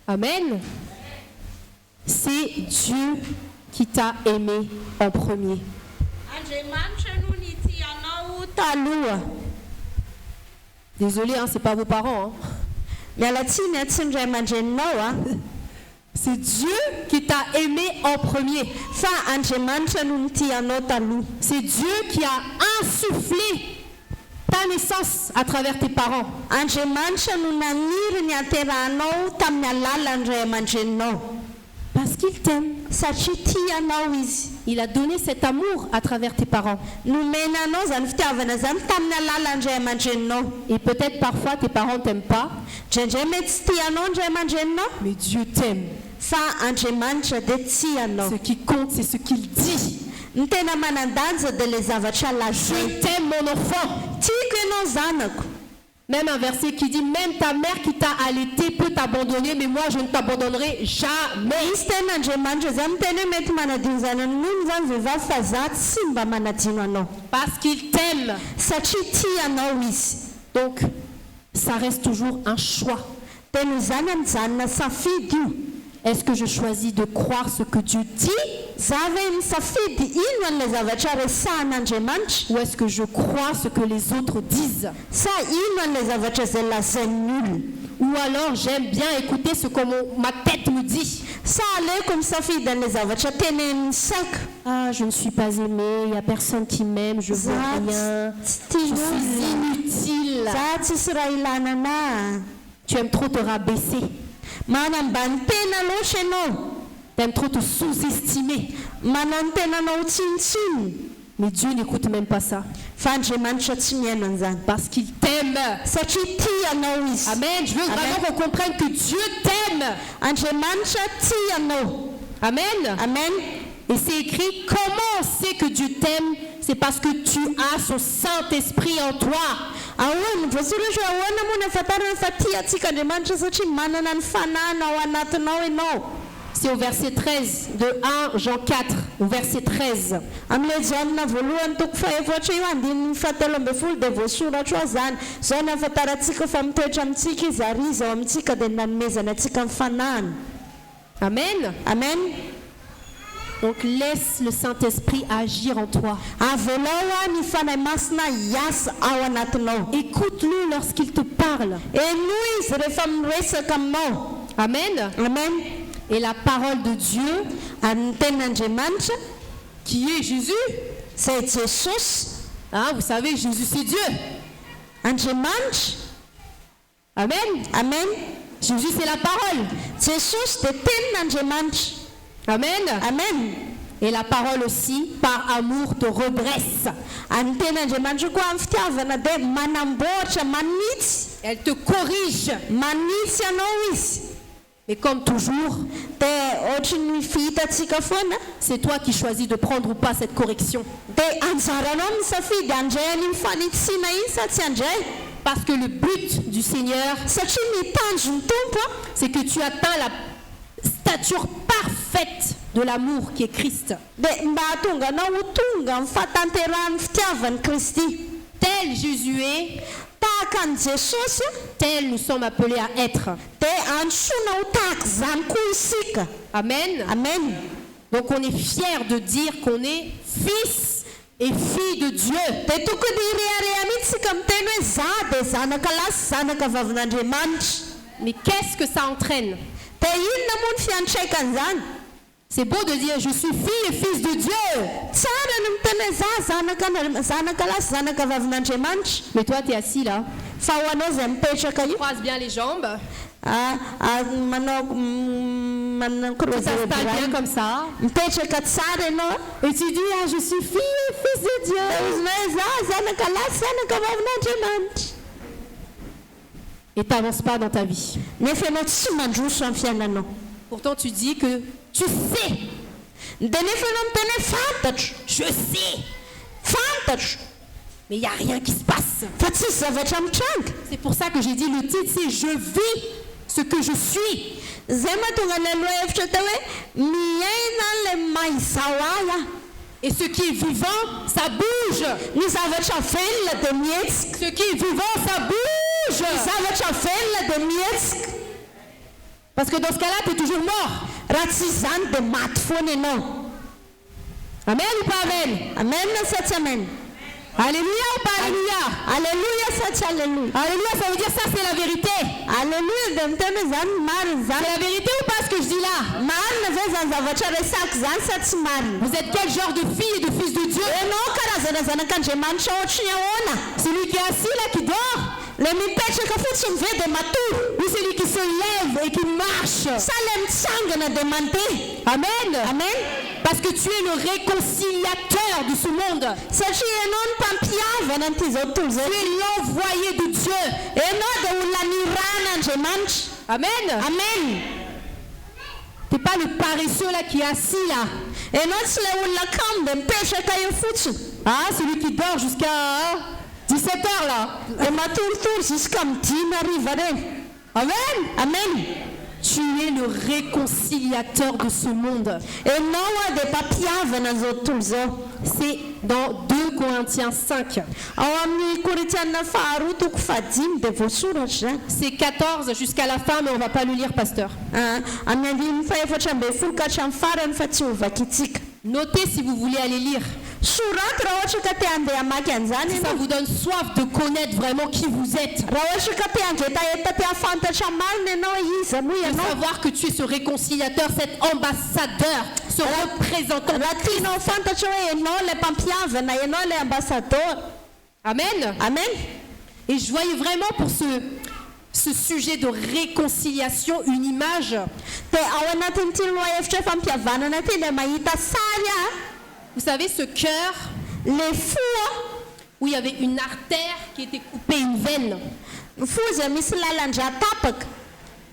Amen. C'est Dieu qui t'a aimé en premier. Désolé, hein, c'est pas vos parents. Hein. C'est Dieu qui t'a aimé en premier. C'est Dieu qui a insufflé ta naissance à travers tes parents. Parce qu'il t'aime. Il a donné cet amour à travers tes parents. Et peut-être parfois tes parents t'aiment pas. Mais Dieu t'aime. Ce qui compte, c'est ce qu'il dit. Je t'aime, mon enfant. Même un verset qui dit, même ta mère qui t'a allaité peut t'abandonner, mais moi je ne t'abandonnerai jamais. Parce qu'il t'aime. Donc, ça reste toujours un choix. Est-ce que je choisis de croire ce que Dieu dit? Ou est-ce que je crois ce que les autres disent? Ou alors j'aime bien écouter ce que ma tête me dit. Ah, je ne suis pas aimée, il n'y a personne qui m'aime, je ne veux rien, je suis inutile. Tu aimes trop te rabaisser. T'aimes trop te sous-estimer. Mais Dieu n'écoute même pas ça. Parce qu'il t'aime. Amen. Je veux vraiment qu'on comprenne que Dieu t'aime. Amen. Amen. Et c'est écrit, comment on sait que Dieu t'aime? C'est parce que tu as son Saint-Esprit en toi. C'est au verset 13 de 1 Jean 4, au verset 13. Amle Jeanna voalohany toko faefatra io andininy fahatelo ambin'ny folo dia voasoratra ao zany zao ny ahafantarantsika fa mitoetra amintsika izy ary izy ao amintsika dia nanomezana antsika mifanahany. Amen. Amen. Donc laisse le Saint-Esprit agir en toi. Avelao ny fanahy masina hiasa ao anatinao. Écoute-le lorsqu'il te parle. Eno izy rehefa miresaka aminao. Amen. Amen. Et la parole de Dieu, Ary ny tenin'Andriamanitra qui est Jésus, izay Jesosy, hein, vous savez, Jésus c'est Dieu. Andriamanitra. Amen. Amen. Jésus c'est la parole. Jesosy dia tenin'Andriamanitra. Amen. Amen. Et la parole aussi, par amour, te redresse. Ary ny tenin'Andriamanitra koa amin'ny fitiavana dia manamboatra, manitsy. Elle te corrige. Manitsy anao izy. Mais comme toujours, Dia ohatry ny fihitantsika foana c'est toi qui choisis de prendre ou pas cette correction. dia anjaranao misafidy andray an'iny fanitsiana iny sa tsy andray. Parce que le but du Seigneur, Satria ny tanjon'ny tompo c'est que tu atteins la stature parfaite de l'amour qui est Christ. dia mba hahatonga anao ho tonga amin'ny fahatanterahany fitiavan'i Kristy. Tel Jésus est, Tahaka ny Jesosy tel nous sommes appelés à être. dia antsoina ho tahaka izany koa isika. Amen. Amen. Donc on est fiers de dire qu'on est fils et fille de Dieu. Dia tokony hirehareha mihitsy isika miteny hoe za dia zanaka lahy sy zanaka vavin'Andriamanitra. Mais qu'est-ce que ça entraîne? Dia inona moa ny fiantraikan'izany? C'est beau de dire je suis fille et fils de Dieu. Tsara ny miteny hoe za zanaka lahy sy zanaka vavin'Andriamanitra. Mais toi tu es assis là. Fa ho anao izay mipetraka io Croise bien les jambes. manao Tu t'installes bien comme ça. mipetraka tsara ianao Et tu dis ah, je suis fille et fils de Dieu. hoe za zanaka lahy sy zanaka vavin'Andriamanitra. Et tu n'avances pas dans ta vie. Nefa ianao tsy mandroso amin'ny fiainanao. Pourtant tu dis que tu sais. Dia nefa ianao miteny hoe fantatro, Je sais. fantatro, Mais il n'y a rien qui se passe. fa tsisy zavatra mitranga. C'est pour ça que j'ai dit le titre c'est je vis ce que je suis. Zay mahatonga ny aloha-hevitra tao hoe miaina le mahizao ahy aho. Et ce qui est vivant, ça bouge. Ny zavatra velona dia mihetsika. Ce qui est vivant, ça bouge. Ny zavatra velona dia mihetsika. Parce que dans ce cas-là, tu es toujours mort. Raha tsy izany dia maty foana ianao. Amen ou pas amen? Amen na sa tsy amen? Alléluia ou pas alléluia? Alléluia sa tsy alléluia? Alléluia, ça veut dire ça c'est la vérité. Alléluia dia miteny hoe zany marina C'est zany. la vérité ou pas ce que je dis là? Marina ve zany zavatra resaka zany sa tsy marina? Vous êtes quel genre de fille et de fils de Dieu? Ianao karazana zanak'Andriamanitra ohatry ny ahoana? Celui qui est assis là, qui dort? Le mipetraka fotsiny ve dia matory? Ou celui qui se lève et qui marche? Sa le mitsangana dia mandeha? Amen. Amen. Parce que tu es le réconciliateur de ce monde. Satria ianao ny mpampiavana an'ity zao tontolo Tu zay. es l'envoyé de Dieu. Ianao dia olona niran'Andriamanitra. Amen. Amen. Tu n'es pas le paresseux là qui est assis là. Ianao tsy le olona kamo dia mipetraka eo fotsiny. Ah, celui qui dort jusqu'à 17h là. Dia matoritory jusqu'à midimy hariva reny. Amen. Amen. Tu es le réconciliateur de ce monde. Ianao dia mpampiavana an'izao tontolo zao. C'est dans 2 Corinthiens 5. Ao amin'ny Korinthiana faharoa toko fahadimy dia voasoratra zany. C'est 14 jusqu'à la fin, mais on ne va pas le lire, pasteur. Amin'ny andininy faefatra ambin'ny folo ka hatramin'ny farany fa tsy ho vakitsika. Notez si vous voulez aller lire. Soraty raha ohatra ka te handeha hamaky an'izany Si ça ianao. vous donne soif de connaître vraiment qui vous êtes. Raha ohatra ka te handretaeta te hafantatra marina ianao hoe iza moa De ianao. savoir que tu es ce réconciliateur, cet ambassadeur, ce représentant. Raha tianao fantatra hoe ianao le mpampiavana, ianao le ambassadeur. Amen. Amen. Et je voyais vraiment pour ce sujet de réconciliation une image. Dia ao anatin'ity loha-hevitra fampihavanana ity dia mahita sary aho. Vous savez, ce cœur Le fo où il y avait une artère qui était coupée, une veine. fo zay misy lalan-drà tapaka.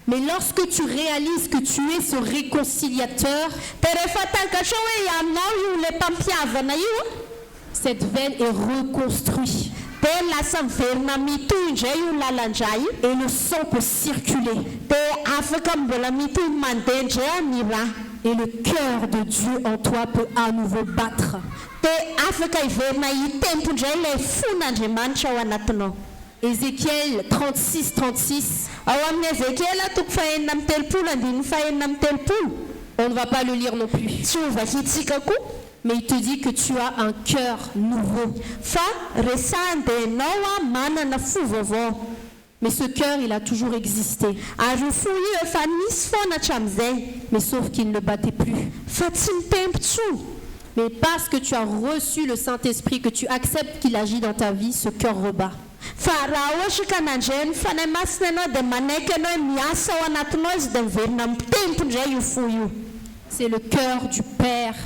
Mais lorsque tu réalises que tu es ce réconciliateur, Dia rehefa takatra hoe aminao io le mpampiavana io cette veine est reconstruite. dia lasa miverina mitohy indray io lalandray et le sang peut circuler. dia afaka mbola mitohy mandeha indray ny rà Et le cœur de Dieu en toi peut à nouveau battre. dia afaka hiverina hitempo indray ilay fon'Andriamanitra ao anatinao. Ézéchiel 36, 36. Ao amin'ny Ezekela toko fahenina amin'ny telopolo andininy fahenina amin'ny telopolo. On ne va pas le lire non plus. Tsy ho vakitsika koa. Mais il te dit que tu as un cœur nouveau. Fa resahany dia ianao manana fo vaovao. Mais ce cœur, il a toujours existé. Ary io fo io efa nisy foana hatramin'izay. Mais sauf qu'il ne battait plus. Fa tsy mitempo intsony. Mais parce que tu as reçu le Saint-Esprit, que tu acceptes qu'il agit dans ta vie, ce cœur rebat. Fa raha ohatra ka nandray ny fanahy masina ianao dia manaiky ianao miasa ao anatinao izy dia miverina mitempo indray io fo io. C'est le cœur du Père.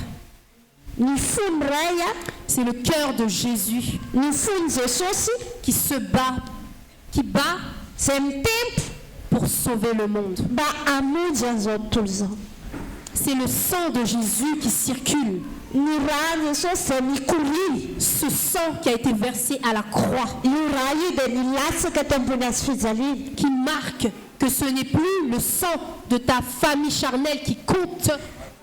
Ny fony ray C'est le cœur de Jésus ny fony Jesosy qui se bat, qui bat izay mitempo pour sauver le monde. mba hamonjy an'izao tontolo izao. C'est le sang de Jésus qui circule. Ny raha Jesosy izay mikoriny. Ce sang qui a été versé à la croix, Io raha io dia nilatsaka teo ambony hazo fijaliana. qui marque que ce n'est plus le sang de ta famille charnelle qui compte,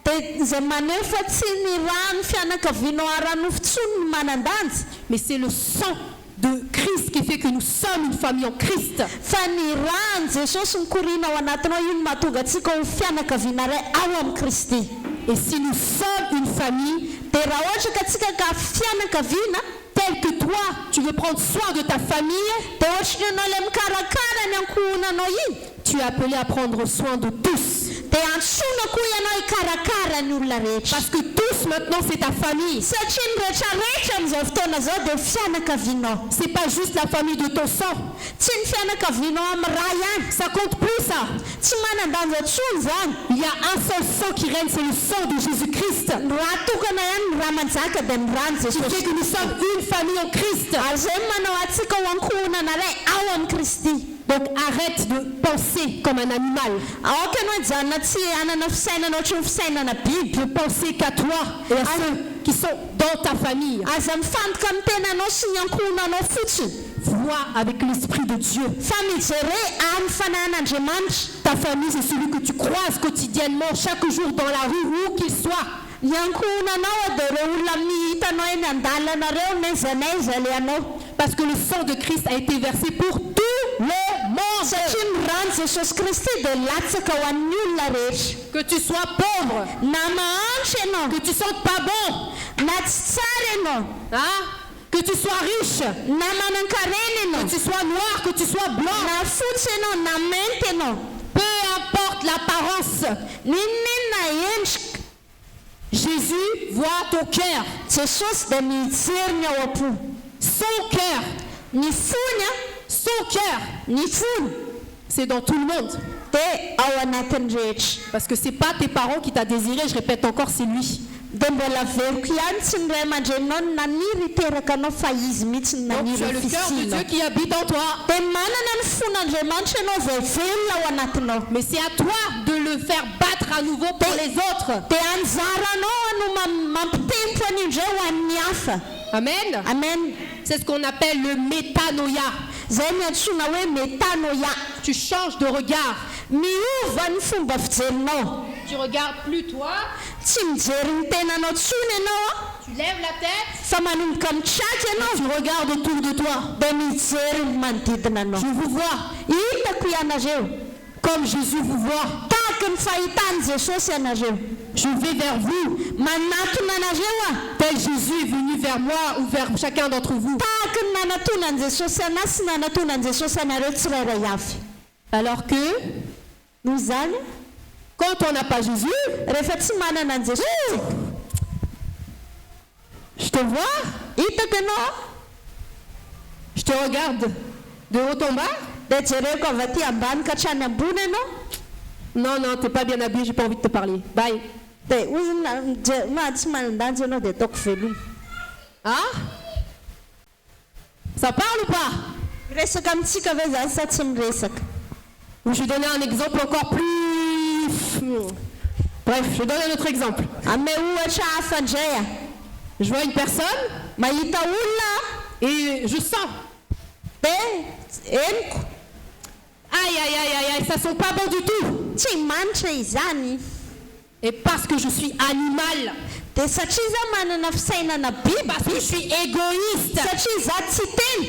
Dia izay maneho fa tsy ny raha ny fianakavianao ara-nofon-tsony ny manan-danja. mais c'est le sang de Christ qui fait que nous sommes une famille en Christ. Fa ny raha ny Jesosy mikorina ao anatinao io no mahatonga antsika ho fianakaviana ray ao amin'ny Kristy. Et si nous sommes une famille, Dia raha ohatra ka tsika ka fianakaviana tel que toi, tu veux prendre soin de ta famille, dia ohatra ny ianao ilay mikarakara ny ankohonanao iny tu es appelé à prendre soin de tous. dia antsoina koa ianao hikarakara ny olona rehetra. Parce que tous maintenant c'est ta famille. Satria ny rehetrarehetra amin'izao fotoana izao dia fianakavianao. C'est pas juste la famille de ton sang. Tsy ny fianakavianao amin'ny raha ihany. Ça compte plus ça. Tsy manan-danja intsony izany. Il y a un seul sang qui règne, c'est le sang de Jésus-Christ. Raha tokana ihany ny raha manjaka dia ny rany Qui fait Jesosy. que nous sommes une famille en Christ. Ary izay manao antsika ho ankohonana ray ao amin'ny Kristy. Donc arrête de penser comme un animal. Aoka ianao hijanona tsy hanana fisainana ohatry ny fisainana biby. De penser qu'à toi et à ceux qui sont dans ta famille. Aza mifantoka amin'ny tenanao sy ny ankohonanao fotsiny. Vois avec l'Esprit de Dieu. Fa mijery amin'ny fanahin'Andriamanitra. Ta famille, c'est celui que tu croises quotidiennement, chaque jour dans la rue, où qu'il soit. Ny ankohonanao dia ireo olona mihitanao eny an-dalana reo n'aiza n'aiza le anao. Parce que le sang de Christ a été versé pour tout le monde. Satria ny rano Jesosy Kristy dia latsaka ho an'ny olona rehetra. Que tu sois pauvre, Na mahantra ianao, que tu sentes pas bon, na tsy tsara ianao, hein? Que tu sois riche, na manan-karena que ianao, tu sois noir, que tu sois blanc, na fotsy ianao, na mainty ianao, peu importe l'apparence, ninona endrika, Jésus voit ton cœur, Jesosy dia mijery ny ao am-po. son cœur, Ny fony son cœur, ny fony c'est dans tout le monde. dia ao anatin'ny rehetra. Parce que c'est pas tes parents qui t'a désiré, je répète encore, c'est lui. Dia mbola veriko ihany tsy ny ray aman-dreninao no naniry hiteraka anao fa izy mihitsy no Donc tu naniry as le cœur de fisina. Dieu qui habite en toi. Dia manana ny fon'Andriamanitra ianao izay velona ao anatinao. Mais c'est à toi de le faire battre à nouveau pour les autres. Dia anjaranao no mampitempo an'indray ho an'ny hafa. Amen. Amen. C'est ce qu'on appelle le métanoïa. Zay ny antsoina hoe metanoia. Tu changes de regard. Miova ny fomba fijerinao. Tu regardes plus toi, Tsy mijery ny tenanao tsony ianao tu lèves la tête, fa manomboka mitraky ianao tu regardes autour de toi. dia mijery ny manodidina anao. Je vous vois Hitako ianareo comme Jésus vous voit. tahaka ny fahitan'i Jesosy ianareo. Je vais vers vous Manatona anareo tel Jésus est venu vers moi ou vers chacun d'entre vous. tahaka ny nanatonan'i Jesosy anahy sy nanatonan'i Jesosy anareo tsirairay avy. Alors que Noho izany quand on n'a pas Jésus, rehefa tsy manana an'i Jesosy je te vois, hitako ianao je te regarde de haut en bas. dia jereko avy aty ambany ka hatrany ambony ianao Non, non, t'es pas bien habillé, j'ai pas envie de te parler. Bye. dia hoy tsy manan-danja ianao dia ataoko veloma. Hein? Ça parle ou pas? Resaka amintsika ve zany sa tsy miresaka? Je vais donner un exemple encore plus... Bref, je donne un autre exemple. Ame ohatra hafa indray Je vois une personne, mahita olona et je sens. dia henoko Aïe, aïe, aïe, aïe, aïe, ça sent pas bon du tout. tsy manitra izany. Et parce que je suis animal, Dia satria za manana fisainana biby, parce que je suis égoïste, satria za tsy teny,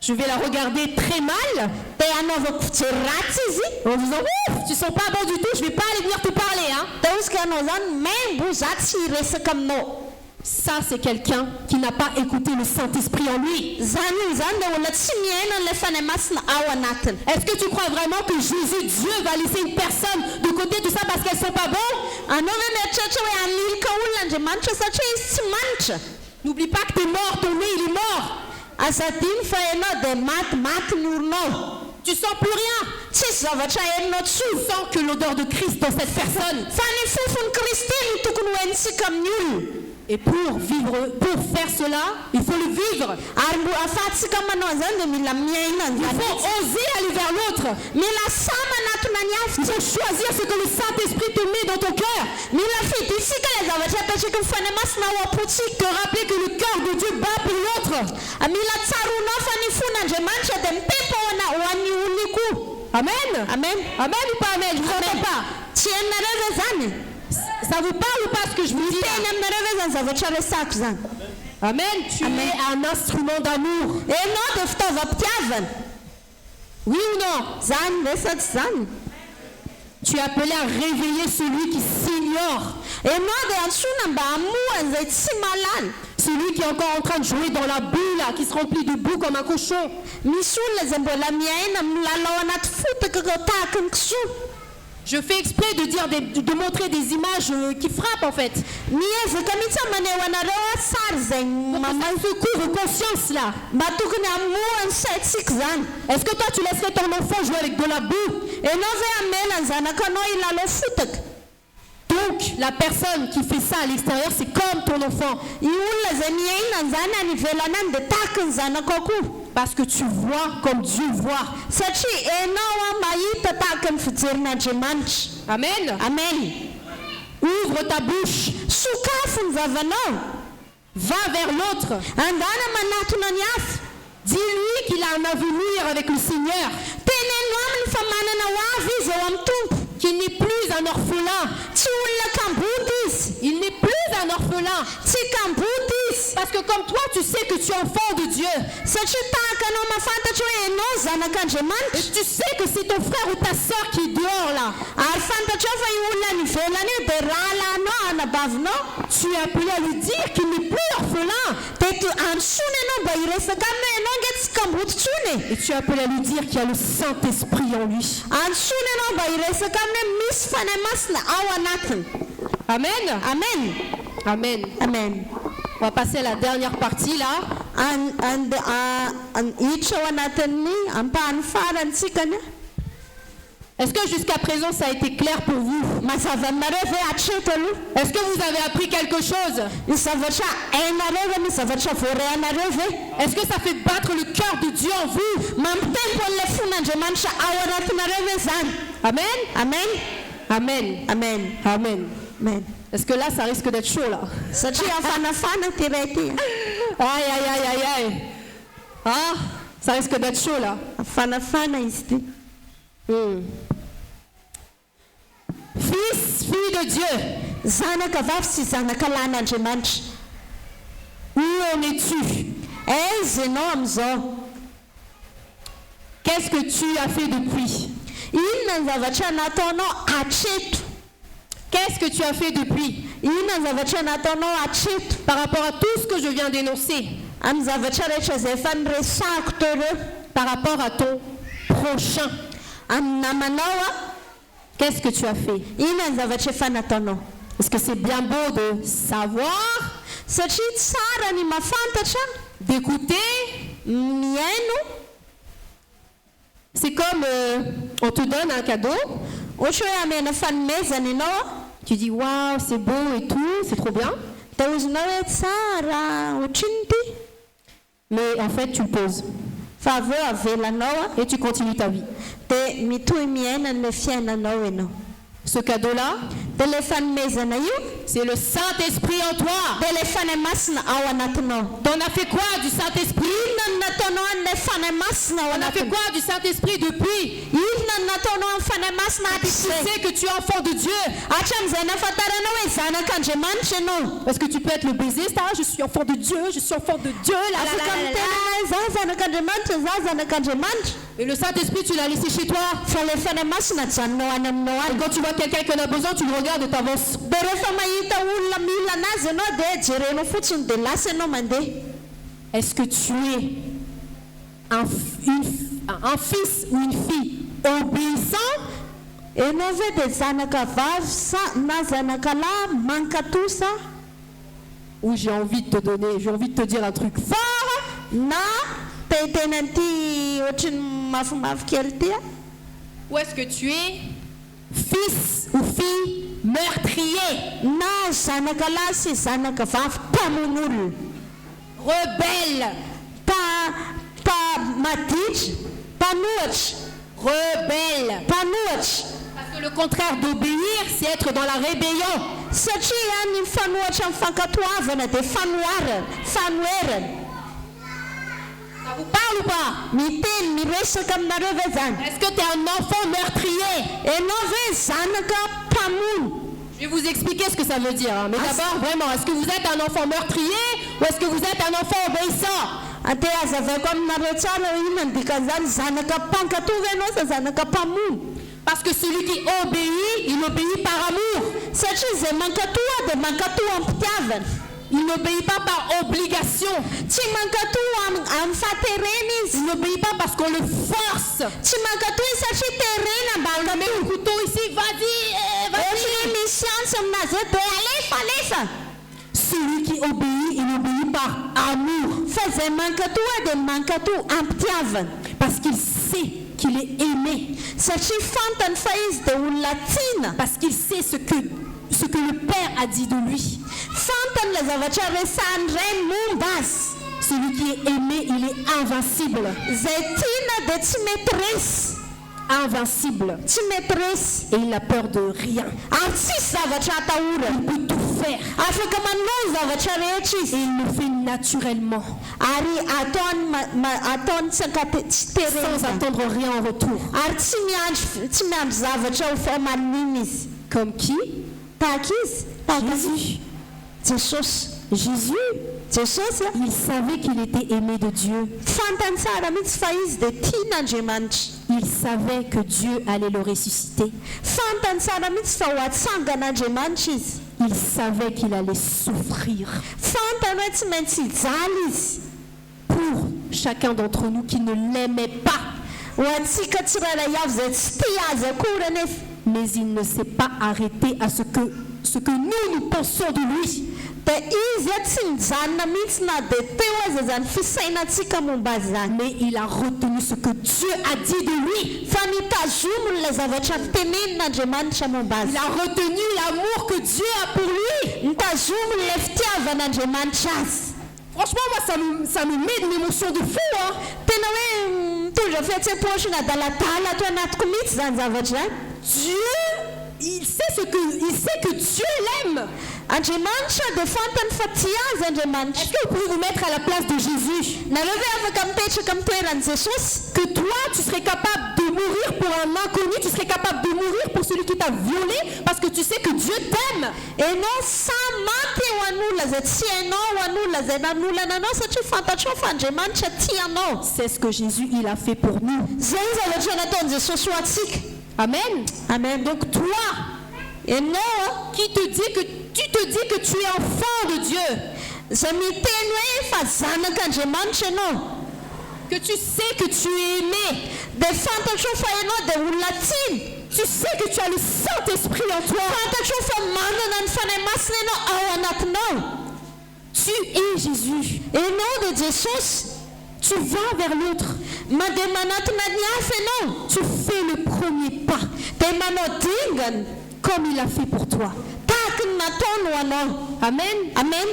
je vais la regarder très mal dia anaovako fijery ratsy izy. en disant ouf, tu sens pas bon du tout, je vais pas aller venir te parler. Hein. Dia ozy anao zany membo za tsy hiresaka aminao. Ça, c'est quelqu'un qui n'a pas écouté le Saint-Esprit en lui. Zany dia olona tsy miaina an'ilay fanahy masina ao anatiny. Est-ce que tu crois vraiment que Jésus, Dieu, va laisser une personne de côté tout ça parce qu'elles sont pas bonnes? Anao ve mieritreritra hoe hanilika olona Andriamanitra satria izy tsy manitra? N'oublie pas que tu es mort, ton nez, il est mort. Azadiny fa ianao dia maty ny oronao. Tu sens plus rien. Tsisy zavatra herinao Tu tsoa. sens que l'odeur de Christ dans cette personne. Fa ny fofony Kristy no tokony hoenitsika amin'ny olona. Et pour faire cela, il faut le vivre. Ary mbo ahafahantsika manao an'izany dia mila miaina Il an'izany. faut oser aller vers l'autre. Mila samanatona ny hafa. Il faut choisir ce que le Saint-Esprit te met dans ton cœur. Mila fidisika ilay zavatra apetraka ny fanahy masina ao am-potsika. Te rappeler que le cœur de Dieu bat pour l'autre. Mila tsaronao fa ny fon'Andriamanitra dia mipepo ho an'ny olona io koa. Amen. Amen. Amen ou pas amen? Je vous entends pas. Tsy hainareo ve zany? Ça vous parle ou pas ce que je vous dis là? Teny aminareo ve zany zavatra resako zany? Amen. Tu Amen. es un instrument d'amour. Ianao dia fitaovam-pitiavana. Oui ou non? Zany ve sa tsy zany? Tu es appelé à réveiller celui qui s'ignore. Ianao dia antsoina mba hamoa an'izay tsy malala. Celui qui est encore en train de jouer dans la boue là, qui se remplit de boue comme un cochon. Misy olona izay mbola miaina milalao anaty fotaka tahaka ny kisoa. Je fais exprès de montrer des images qui frappent en fait. Miezaka mihitsy maneho anareo sary izay Secours conscience là. mba tokony hamoa ny saintsika zany. Est-ce que toi tu laisserais ton enfant jouer avec de la boue? Ianao ve amena ny zanakanao hilalao fotaka? Donc la personne qui fait ça à l'extérieur, c'est comme ton enfant. I olona izay miaina an'izany any ivelany any dia tahaka ny zanako koa. Parce que tu vois comme Dieu voit. Satria ianao mahita tahaka ny fijerin'Andriamanitra. Amen. Amen. Ouvre ta bouche. Sokafo ny vavanao. Va vers l'autre. Andana manatona ny hafa. Dis-lui qu'il a un avenir avec le Seigneur. Teneno aminy fa manana ho avy izy eo amin'ny tompo. Qu'il n'est plus un orphelin. Tsy olona kamboty izy. Il n'est plus un orphelin. Tsy kamboty izy. Parce que comme toi, tu sais que tu es enfant de Dieu. Satria tahaka anao mahafantatra hoe ianao Et zanak'Andriamanitra. tu sais que c'est ton frère ou ta sœur qui est dehors là. Ary fantatra fa io olona ny ivelany io dia rahalanao anabavinao. Tu es appelé à lui dire qu'il n'est plus orphelin. Dia antsony ianao mba hiresaka aminy ianao nge tsy kamboty tsony. Et tu es appelé à lui dire qu'il y a le Saint-Esprit en lui. Antsony ianao mba hiresaka aminy misy fanahy masina ao anatiny. Amen. Amen. Amen. Amen. On va passer à la dernière partie là. Hiditra ao anatin'ny ampahany farantsika ny. Est-ce que jusqu'à présent ça a été clair pour vous? Mazava aminareo ve hatreto aloha? Est-ce que vous avez appris quelque chose? Ny zavatra hainareo ve ny zavatra voarehanareo ve? Est-ce que ça fait battre le cœur de Dieu en vous? Mampitempo an'ilay fon'Andriamanitra ao anatinareo ve zany? Amen. Amen. Amen. Amen. Amen. Amen. Est-ce que là ça risque d'être chaud là? Satria afanafana ty ray ty. Aïe aïe aïe aïe aïe. Ah, ça risque d'être chaud là. Afanafana izy ty. Fils, fille de Dieu, Zanaka vavy sy zanaka lan'Andriamanitra. où en es-tu? Aiza ianao amin'izao? Qu'est-ce que tu as fait depuis? Inona ny zavatra nataonao hatreto? Qu'est-ce que tu as fait depuis? Inona ny zavatra nataonao hatreto? Par rapport à tout ce que je viens d'énoncer, Amin'ny zavatra rehetra izay efa niresahako teo, par rapport à ton prochain, amin'ny namanao a, qu'est-ce que tu as fait? inona ny zavatra efa nataonao? Est-ce que c'est bien beau de savoir, Satria tsara ny mahafantatra, d'écouter? miaino. C'est comme on te donne un cadeau, Ohatra hoe amena fanomezana ianao a, tu dis waouh, c'est beau et tout, c'est trop bien, dia ozonao hoe tsara ohatriny ty, mais en fait tu le poses fa avy eo avelanao a, et tu continues ta vie. dia mitohy miaina n'ilay fiainanao ianao. Ce cadeau-là, C'est le Saint-Esprit en toi. T'en as fait quoi du Saint-Esprit? On a fait quoi du Saint-Esprit depuis? Tu sais que tu es enfant de Dieu. Parce que tu peux être le baiser, ça, je suis enfant de Dieu, je suis enfant de Dieu. Et le Saint-Esprit, tu l'as laissé chez toi. Et quand tu vois quelqu'un qui en a besoin, tu le regardes et t'avances. Est-ce que tu es un fils ou une fille obéissant? Ou j'ai envie de te dire un truc fort. Ou est-ce que tu es fils ou fille meurtrier? Rebelle. Rebelle. Parce que le contraire d'obéir, c'est être dans la rébellion. Ça vous parle ou pas? Est-ce que tu es un enfant meurtrier? Je vais vous expliquer ce que ça veut dire. Mais d'abord, vraiment, est-ce que vous êtes un enfant meurtrier ou est-ce que vous êtes un enfant obéissant? Parce que celui qui obéit, il obéit par amour. Il n'obéit pas par obligation. Il n'obéit pas parce qu'on le force. On met le couteau ici, vas-y. Celui qui obéit, il obéit par amour. Parce qu'il sait qu'il est aimé. Parce qu'il sait ce que le Père a dit de lui. Celui qui est aimé, il est invincible. Invincible. Et il n'a peur de rien. Il peut tout faire. Et il le fait naturellement. Sans attendre rien en retour. Comme qui? Jésus. Il savait qu'il était aimé de Dieu. Il savait que Dieu allait le ressusciter. Il savait qu'il allait souffrir. Pour chacun d'entre nous qui ne l'aimait pas. Mais il ne s'est pas arrêté à ce que nous pensons de lui. Mais il a retenu ce que Dieu a dit de lui. Il a retenu l'amour que Dieu a pour lui. Franchement, moi, ça me met une émotion de fou. Hein? Dieu, il sait que Dieu l'aime. Est-ce que vous pouvez vous mettre à la place de Jésus? Que toi, tu serais capable de mourir pour un inconnu, tu serais capable de mourir pour celui qui t'a violé parce que tu sais que Dieu t'aime. C'est ce que Jésus il a fait pour nous. Amen. Amen. Donc toi, qui te dis que tu te dis que tu es enfant de Dieu, que tu sais que tu es aimé, tu sais que tu as le Saint-Esprit en toi, tu es Jésus, tu vas vers l'autre, tu fais le premier pas comme il a fait pour toi. Amen. Amen.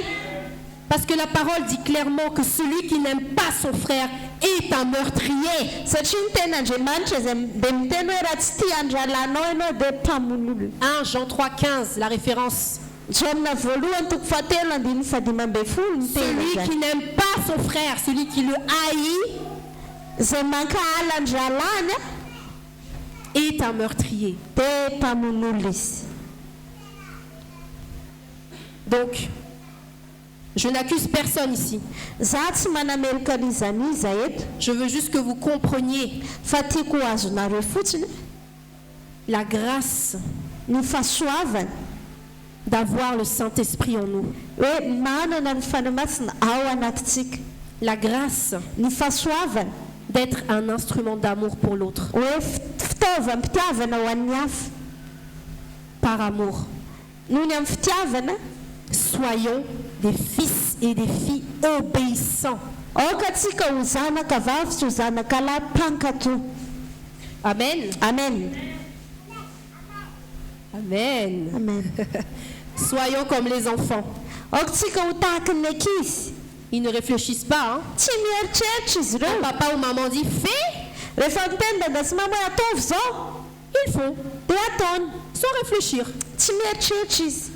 Parce que la parole dit clairement que celui qui n'aime pas son frère est un meurtrier. satria ny ten'andriamanitra izay dia miteny hoe raha tsy tia andralanao ianao dia mpamono 1 Jean 3,15, la référence. Jamina voalohany toko fahatelo andiny fadimy ambin'ny folo ny tena Celui zany. qui n'aime pas son frère, celui qui le haït, Izay mankahala andralany est un meurtrier. dia mpamono izy. Donc, je n'accuse personne ici. Za tsy manamelaka an'izany iza eto Je veux juste que vous compreniez fa tiako ho azonareo fotsiny la grâce ny fahasoavana d'avoir le Saint-Esprit en nous. hoe manana ny fanamasina ao anatintsika, La grâce ny fahasoavana d'être un instrument d'amour pour l'autre. hoe fitaovam-pitiavana ho an'ny hafa. Par amour, Noho ny amin'ny fitiavana soyons des fils et des filles obéissants. aoka atsika ho zanaka vavy sy ho zanaka lahy mpankato. Amen. Amen. Amen. Amen. Soyons comme les enfants. aoka tsika ho tahaka ny ankizy, Ils ne réfléchissent pas. tsy mieritreritra izy Quand ireo. papa ou maman dit fais, Rehefa miteny dada sy mama hoe ataovy zao ils font, dia ataony, sans réfléchir. tsy mieritreritra izy.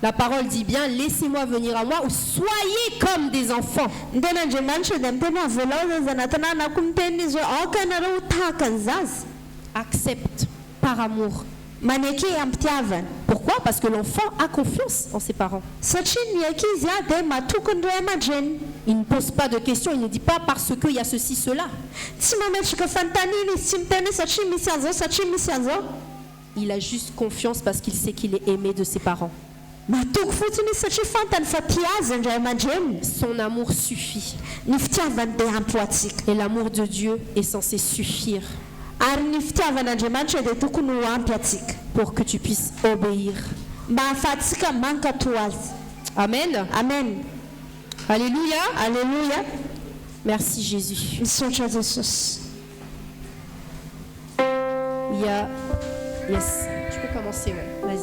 La parole dit bien, laissez-moi venir à moi, ou soyez comme des enfants. Ny ten'andriamanitra dia miteny hoe voalao zany zany tanànako miteny izy hoe aoka ianareo ho tahaka ny zaza, Accepte par amour. manaiky ampitiavana. Pourquoi? Parce que l'enfant a confiance en ses parents. Satria ny ankizy dia matoky ny ray aman-dreniny, Il ne pose pas de questions, il ne dit pas parce qu'il y a ceci, cela. tsy mametraka fanontaniana izy, tsy miteny hoe satria misy an'izao, satria misy an'izao. Il a juste confiance parce qu'il sait qu'il est aimé de ses parents. Matoky fotsiny izy satria fantany fa tia azy ny ray aman-dreniny. Son amour suffit. Ny fitiavany dia ampy ho atsika, Et l'amour de Dieu est censé suffire ary ny fitiavan'andriamanitra dia tokony ho ampy atsika pour que tu puisses obéir. mba ahafahantsika mankato azy. Amen. Amen. Alléluia. Alléluia. Merci Jésus. Misaotra Jesosy. Il y a... Yes. Tu peux commencer, ouais. Vas-y.